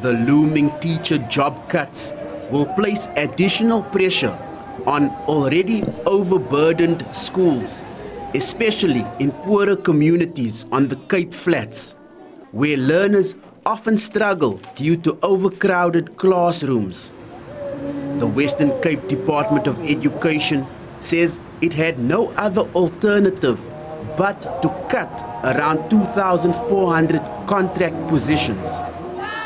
The looming teacher job cuts will place additional pressure on already overburdened schools, especially in poorer communities on the Cape Flats, where learners often struggle due to overcrowded classrooms. The Western Cape Department of Education says it had no other alternative but to cut around 2,400 contract positions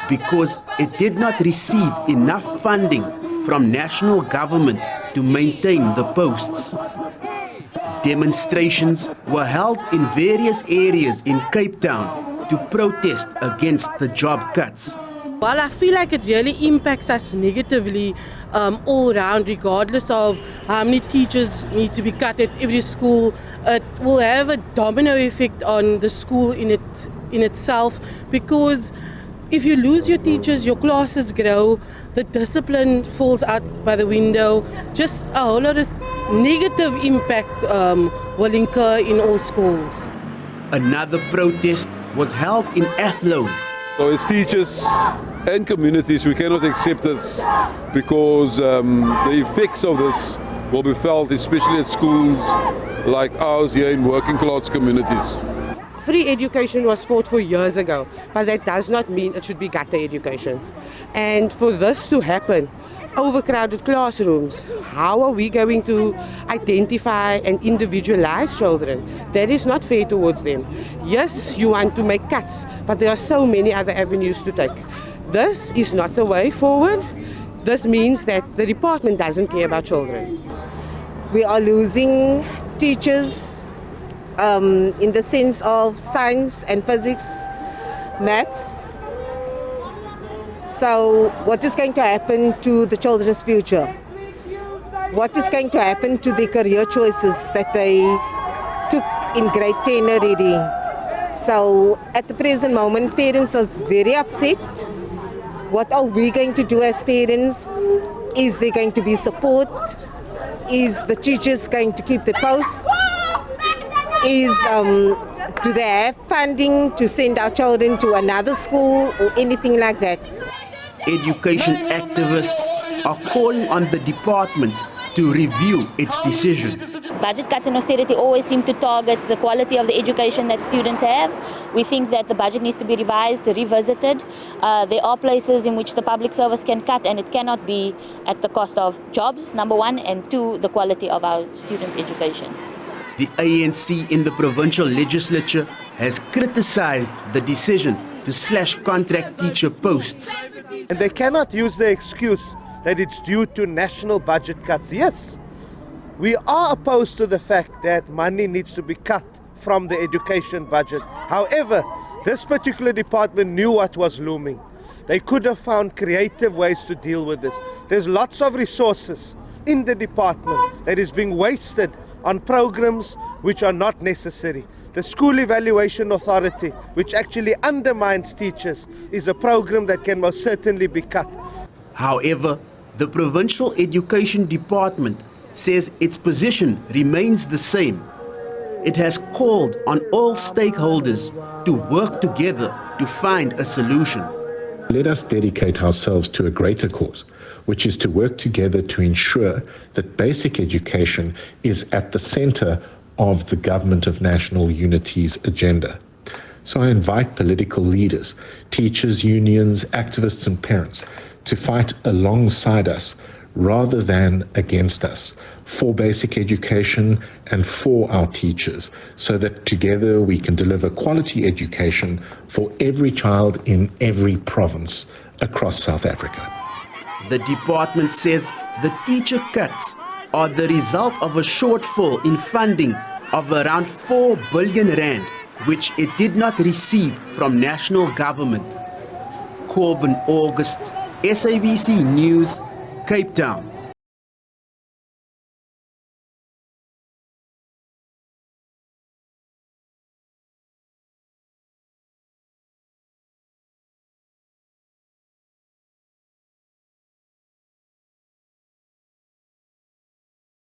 because it did not receive enough funding from national government to maintain the posts. Demonstrations were held in various areas in Cape Town to protest against the job cuts. Well, I feel like it really impacts us negatively all around, regardless of how many teachers need to be cut at every school. It will have a domino effect on the school in itself, because if you lose your teachers, your classes grow, the discipline falls out by the window. Just a whole lot of negative impact will incur in all schools. Another protest was held in Athlone. So as teachers and communities, we cannot accept this because the effects of this will be felt, especially at schools like ours here in working class communities. Free education was fought for years ago, but that does not mean it should be gutter education. And for this to happen, overcrowded classrooms, how are we going to identify and individualize children? That is not fair towards them. Yes, you want to make cuts, but there are so many other avenues to take. This is not the way forward. This means that the department doesn't care about children. We are losing teachers in the sense of science and physics, maths. So what is going to happen to the children's future? What is going to happen to the career choices that they took in grade 10 already? So at the present moment, parents are very upset. What are we going to do as parents? Is there going to be support? Is the teachers going to keep the post? Do they have funding to send our children to another school or anything like that? Education activists are calling on the department to review its decision. Budget cuts and austerity always seem to target the quality of the education that students have. We think that the budget needs to be revised, revisited. There are places in which the public service can cut, and it cannot be at the cost of jobs, number one, and two, the quality of our students' education. The ANC in the provincial legislature has criticized the decision to slash contract teacher posts. And they cannot use the excuse that it's due to national budget cuts. Yes, we are opposed to the fact that money needs to be cut from the education budget. However, this particular department knew what was looming. They could have found creative ways to deal with this. There's lots of resources in the department that is being wasted on programs which are not necessary. The School Evaluation Authority, which actually undermines teachers, is a program that can most certainly be cut. However, the Provincial Education Department says its position remains the same. It has called on all stakeholders to work together to find a solution. Let us dedicate ourselves to a greater cause, which is to work together to ensure that basic education is at the center of the Government of National Unity's agenda. So I invite political leaders, teachers, unions, activists and parents to fight alongside us rather than against us for basic education and for our teachers, so that together we can deliver quality education for every child in every province across South Africa. The department says the teacher cuts are the result of a shortfall in funding of around 4 billion rand, which it did not receive from national government. Corbin August, SABC News, Cape Town.